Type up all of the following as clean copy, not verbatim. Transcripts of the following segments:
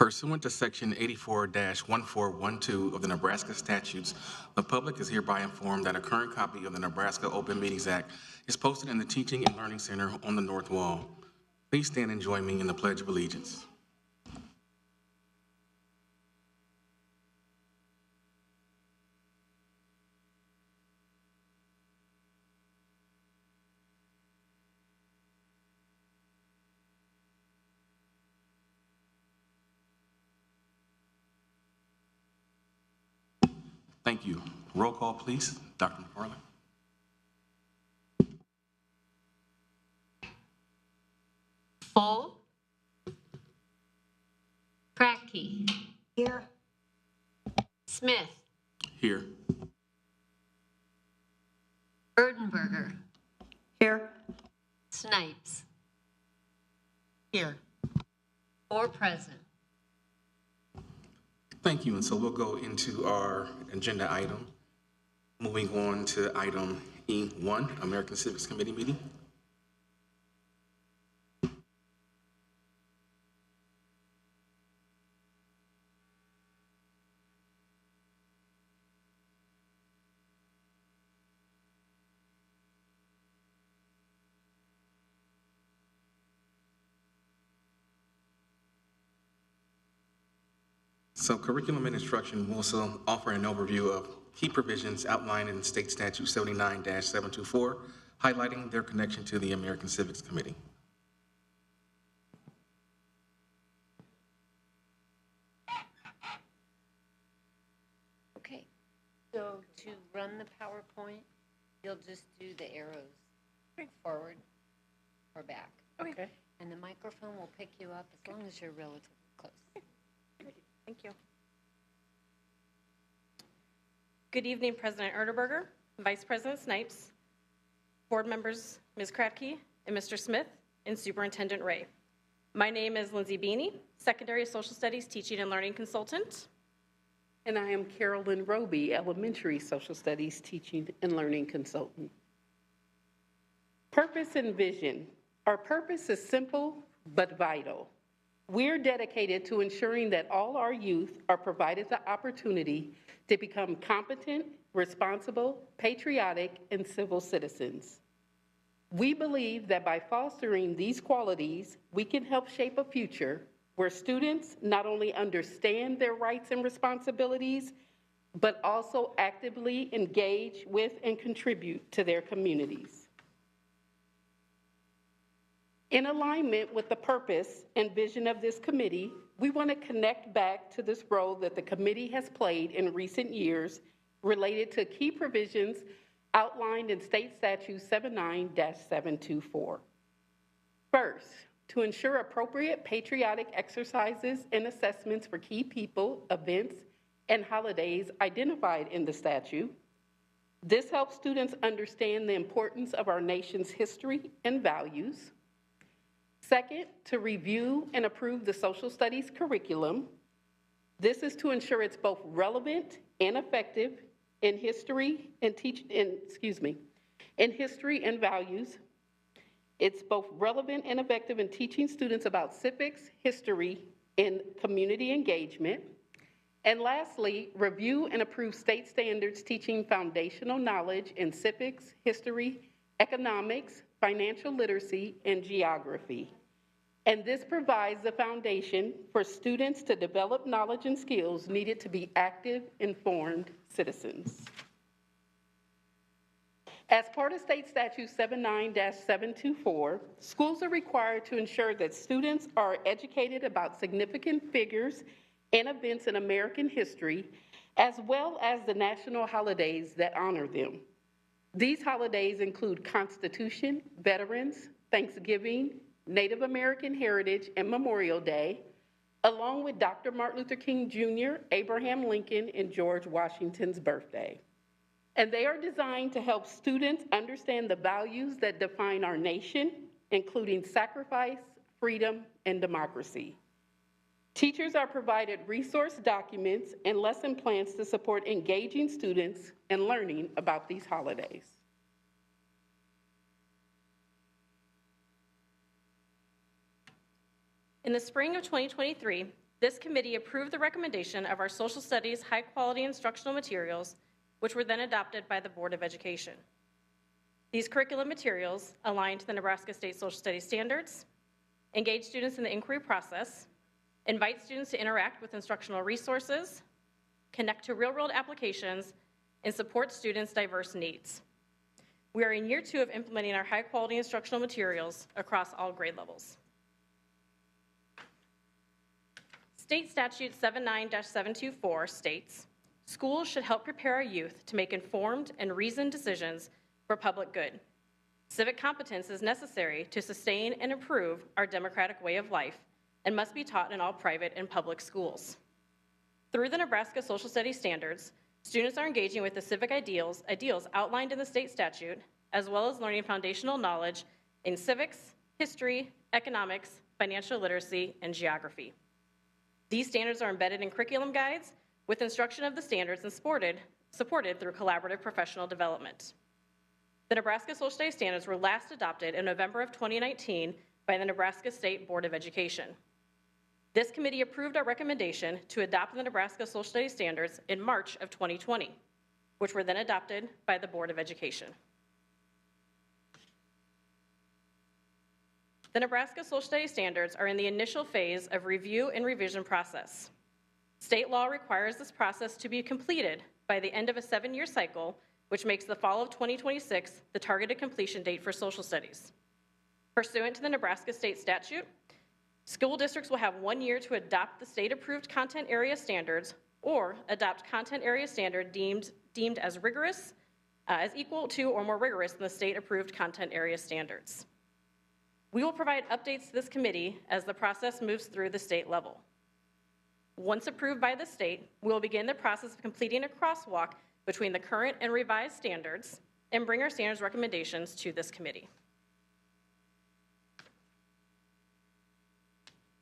Pursuant to Section 84-1412 of the Nebraska Statutes, the public is hereby informed that a current copy of the Nebraska Open Meetings Act is posted in the Teaching and Learning Center on the north wall. Please stand and join me in the Pledge of Allegiance. Thank you. Roll call, please. Dr. McFarland. Full. Kratky. Here. Smith. Here. Erdenberger. Here. Snipes. Here. 4 present. Thank you. And so we'll go into our agenda item. Moving on to item E1, American Civics Committee meeting. So curriculum and instruction will also offer an overview of key provisions outlined in State Statute 79-724, highlighting their connection to the American Civics Committee. Okay, so to run the PowerPoint, you'll just do the arrows forward or back. Okay. And the microphone will pick you up as long as you're relatively close. Thank you. Good evening, President Erdenberger, Vice President Snipes, board members Ms. Kratky and Mr. Smith, and Superintendent Ray. My name is Lindsay Beanie, Secondary Social Studies Teaching and Learning Consultant. And I am Carolyn Roby, Elementary Social Studies Teaching and Learning Consultant. Purpose and vision. Our purpose is simple but vital. We're dedicated to ensuring that all our youth are provided the opportunity to become competent, responsible, patriotic, and civil citizens. We believe that by fostering these qualities, we can help shape a future where students not only understand their rights and responsibilities, but also actively engage with and contribute to their communities. In alignment with the purpose and vision of this committee, we want to connect back to this role that the committee has played in recent years related to key provisions outlined in State Statute 79-724. First, to ensure appropriate patriotic exercises and assessments for key people, events, and holidays identified in the statute. This helps students understand the importance of our nation's history and values. Second, to review and approve the social studies curriculum. This is to ensure it's both relevant and effective in history and history and values. It's both relevant and effective in teaching students about civics, history, and community engagement. And lastly, review and approve state standards teaching foundational knowledge in civics, history, economics, financial literacy, and geography. And this provides the foundation for students to develop knowledge and skills needed to be active, informed citizens. As part of State Statute 79-724, schools are required to ensure that students are educated about significant figures and events in American history, as well as the national holidays that honor them. These holidays include Constitution, Veterans, Thanksgiving, Native American Heritage, and Memorial Day, along with Dr. Martin Luther King Jr., Abraham Lincoln, and George Washington's birthday. And they are designed to help students understand the values that define our nation, including sacrifice, freedom, and democracy. Teachers are provided resource documents and lesson plans to support engaging students and learning about these holidays. In the spring of 2023, This committee approved the recommendation of our social studies high-quality instructional materials, which were then adopted by the Board of Education. These curriculum materials align to the Nebraska State Social Studies standards, engage students in the inquiry process, invite students to interact with instructional resources, connect to real-world applications, and support students' diverse needs. We are in year 2 of implementing our high-quality instructional materials across all grade levels. State Statute 79-724 states, schools should help prepare our youth to make informed and reasoned decisions for public good. Civic competence is necessary to sustain and improve our democratic way of life and must be taught in all private and public schools. Through the Nebraska Social Studies standards, students are engaging with the civic ideals outlined in the state statute, as well as learning foundational knowledge in civics, history, economics, financial literacy, and geography. These standards are embedded in curriculum guides with instruction of the standards and supported through collaborative professional development. The Nebraska Social Studies standards were last adopted in November of 2019 by the Nebraska State Board of Education. This committee approved our recommendation to adopt the Nebraska Social Studies standards in March of 2020, which were then adopted by the Board of Education. The Nebraska Social Studies standards are in the initial phase of review and revision process. State law requires this process to be completed by the end of a 7-year cycle, which makes the fall of 2026 the targeted completion date for social studies. Pursuant to the Nebraska State statute, school districts will have 1 year to adopt the state-approved content area standards or adopt content area standard deemed as rigorous, as equal to or more rigorous than the state-approved content area standards. We will provide updates to this committee as the process moves through the state level. Once approved by the state, we will begin the process of completing a crosswalk between the current and revised standards and bring our standards recommendations to this committee.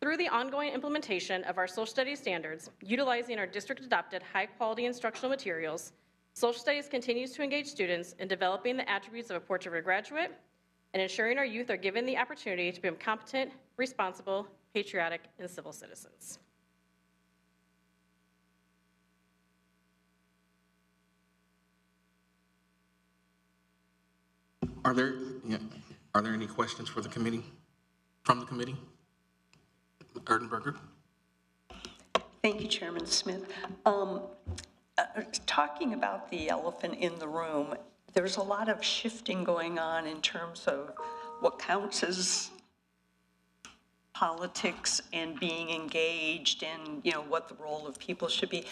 Through the ongoing implementation of our social studies standards, utilizing our district-adopted high-quality instructional materials, social studies continues to engage students in developing the attributes of a portrait of a graduate and ensuring our youth are given the opportunity to become competent, responsible, patriotic, and civil citizens. Are there any questions for the committee, from the committee? Erdenberger? Thank you, Chairman Smith. Talking about the elephant in the room, there's a lot of shifting going on in terms of what counts as politics and being engaged and, what the role of people should be.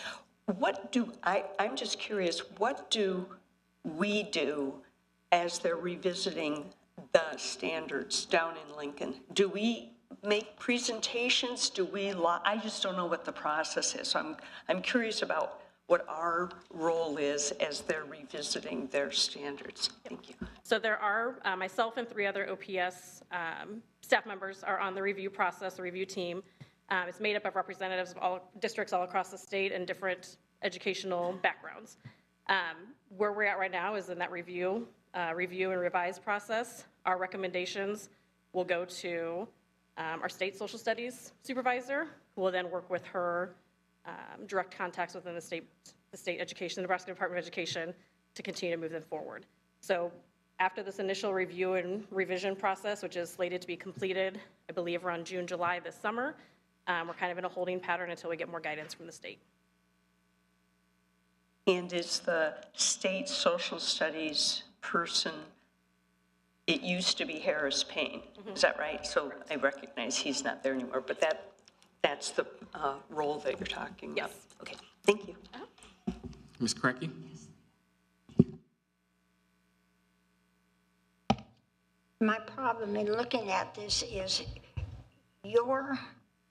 I'm just curious, what do we do as they're revisiting the standards down in Lincoln? Do we make presentations? I just don't know what the process is. So I'm curious about what our role is as they're revisiting their standards. Thank you. So there are, myself and 3 other OPS staff members are on the review process, the review team. It's made up of representatives of all districts all across the state and different educational backgrounds. Where we're at right now is in that review and revise process. Our recommendations will go to our state social studies supervisor, who will then work with her direct contacts within the state education, the Nebraska Department of Education, to continue to move them forward. So after this initial review and revision process, which is slated to be completed, I believe around June, July this summer, we're kind of in a holding pattern until we get more guidance from the state. And is the state social studies person, it used to be Harris Payne, is that right? So I recognize he's not there anymore, but that's the role that you're talking about? Yes. Okay, thank you. Ms. Cracky? My problem in looking at this is your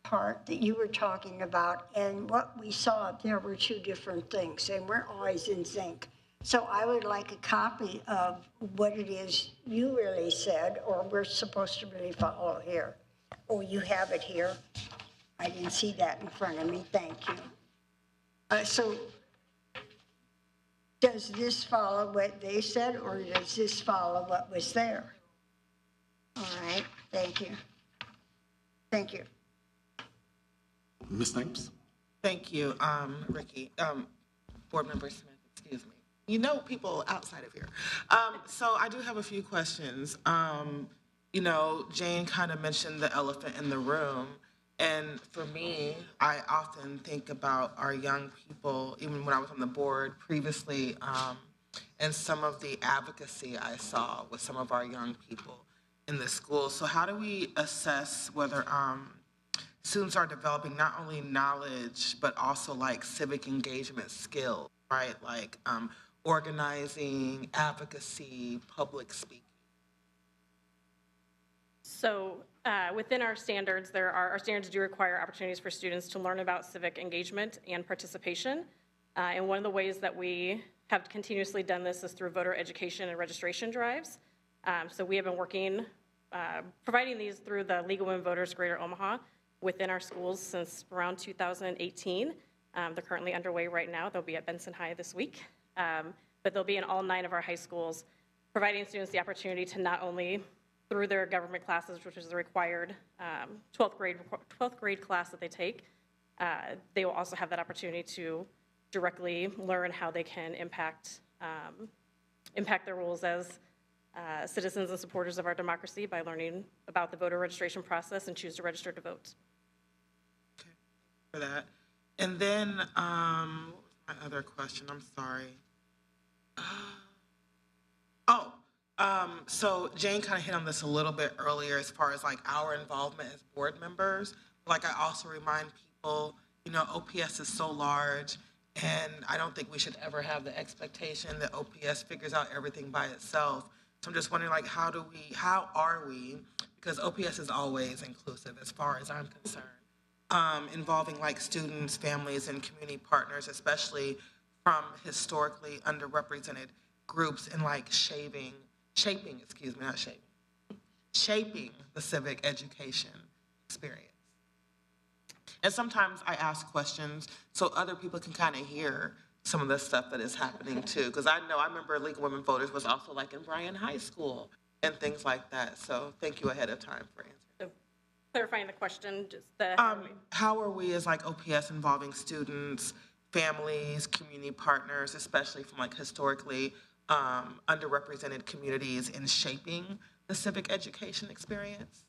part that you were talking about and what we saw, there were 2 different things, and we're always in sync. So I would like a copy of what it is you really said, or we're supposed to really follow here. Oh, you have it here. I didn't see that in front of me. Thank you. So does this follow what they said, or does this follow what was there? All right. Thank you. Thank you. Ms. Snipes? Thank you, Ricky. Board Member Smith, excuse me. You know people outside of here. So I do have a few questions. Jane kind of mentioned the elephant in the room. And for me, I often think about our young people, even when I was on the board previously, and some of the advocacy I saw with some of our young people in the schools. So how do we assess whether students are developing not only knowledge, but also like civic engagement skills, right? Like organizing, advocacy, public speaking? So within our standards, our standards do require opportunities for students to learn about civic engagement and participation. And one of the ways that we have continuously done this is through voter education and registration drives. So we have been working, providing these through the League of Women Voters Greater Omaha within our schools since around 2018. They're currently underway right now. They'll be at Benson High this week. But they'll be in all 9 of our high schools, providing students the opportunity to not only through their government classes, which is the required 12th grade class that they take, they will also have that opportunity to directly learn how they can impact their roles as citizens and supporters of our democracy by learning about the voter registration process and choose to register to vote. Okay, for that. And then, what was my other question? I'm sorry. So Jane kind of hit on this a little bit earlier as far as like our involvement as board members. Like I also remind people, OPS is so large, and I don't think we should ever have the expectation that OPS figures out everything by itself. So I'm just wondering, like, how are we, because OPS is always inclusive as far as I'm concerned, involving like students, families, and community partners, especially from historically underrepresented groups in like shaping the civic education experience. And sometimes I ask questions so other people can kind of hear some of the stuff that is happening too. Because I remember League of Women Voters was also like in Bryan High School and things like that. So thank you ahead of time for answering. So clarifying the question, just how are we as like OPS involving students, families, community partners, especially from like historically underrepresented communities in shaping the civic education experience?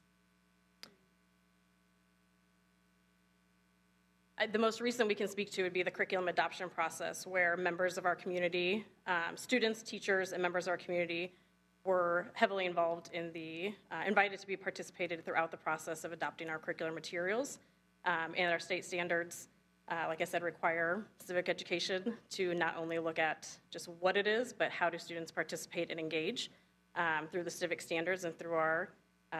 The most recent we can speak to would be the curriculum adoption process, where members of our community, students, teachers, and members of our community were heavily involved in invited to be participated throughout the process of adopting our curricular materials. And our state standards, like I said, require civic education to not only look at just what it is, but how do students participate and engage through the civic standards and through our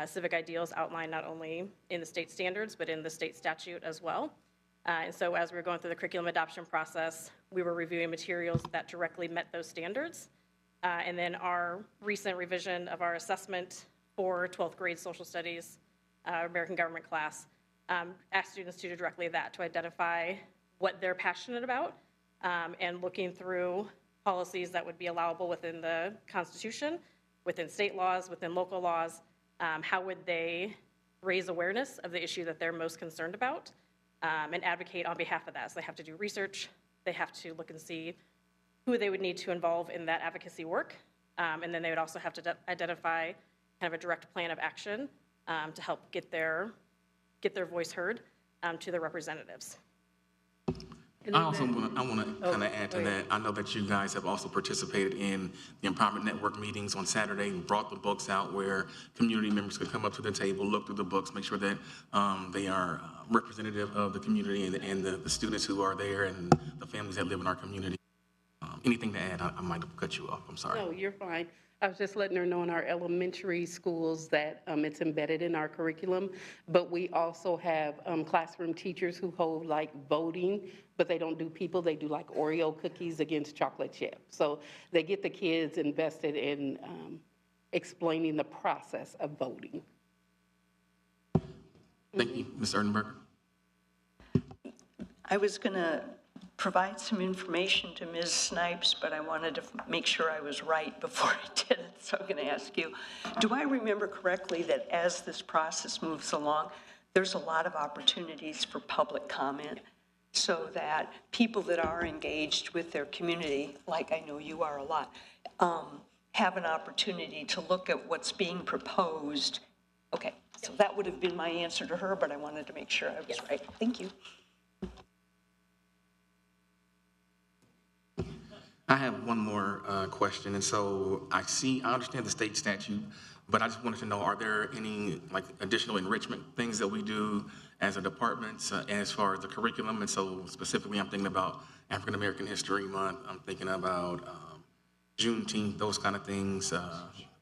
civic ideals outlined not only in the state standards, but in the state statute as well. And so as we were going through the curriculum adoption process, we were reviewing materials that directly met those standards. And then our recent revision of our assessment for 12th grade social studies, American government class, asked students to do directly that, to identify what they're passionate about, and looking through policies that would be allowable within the Constitution, within state laws, within local laws, how would they raise awareness of the issue that they're most concerned about, and advocate on behalf of that. So they have to do research, they have to look and see who they would need to involve in that advocacy work, and then they would also have to identify kind of a direct plan of action to help get their voice heard to their representatives. I want to kind of add to that. I know that you guys have also participated in the Empowerment Network meetings on Saturday and brought the books out where community members could come up to the table, look through the books, make sure that they are representative of the community and the students who are there and the families that live in our community. Anything to add? I might have cut you off. I'm sorry. No, you're fine. I was just letting her know in our elementary schools that it's embedded in our curriculum, but we also have classroom teachers who hold like voting, but they don't do people, they do like Oreo cookies against chocolate chip. So they get the kids invested in explaining the process of voting. Thank you, Ms. Erdenberger. I was going to provide some information to Ms. Snipes, but I wanted to make sure I was right before I did it, so I'm going to ask you, do I remember correctly that as this process moves along, there's a lot of opportunities for public comment so that people that are engaged with their community, like I know you are a lot, have an opportunity to look at what's being proposed. Okay, so that would have been my answer to her, but I wanted to make sure I was right. Thank you. I have one more question, and so I understand the state statute, but I just wanted to know, are there any like additional enrichment things that we do as a department as far as the curriculum? And so specifically, I'm thinking about African American History Month. I'm thinking about Juneteenth, those kind of things,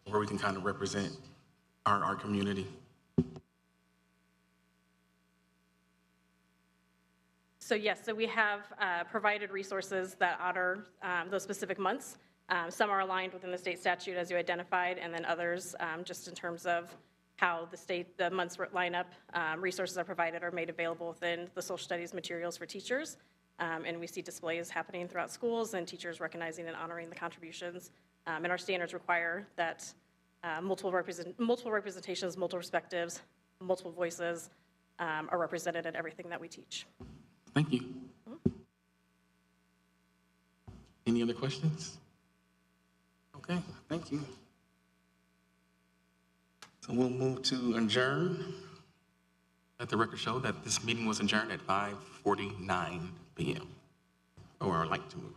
where we can kind of represent our community. So yes, so we have provided resources that honor those specific months. Some are aligned within the state statute, as you identified, and then others, just in terms of how the months line up, resources are provided or made available within the social studies materials for teachers. And we see displays happening throughout schools and teachers recognizing and honoring the contributions. And our standards require that multiple representations, multiple perspectives, multiple voices are represented in everything that we teach. Thank you. Any other questions? Okay, thank you. So we'll move to adjourn. Let the record show that this meeting was adjourned at 5:49 p.m. Or I'd like to move.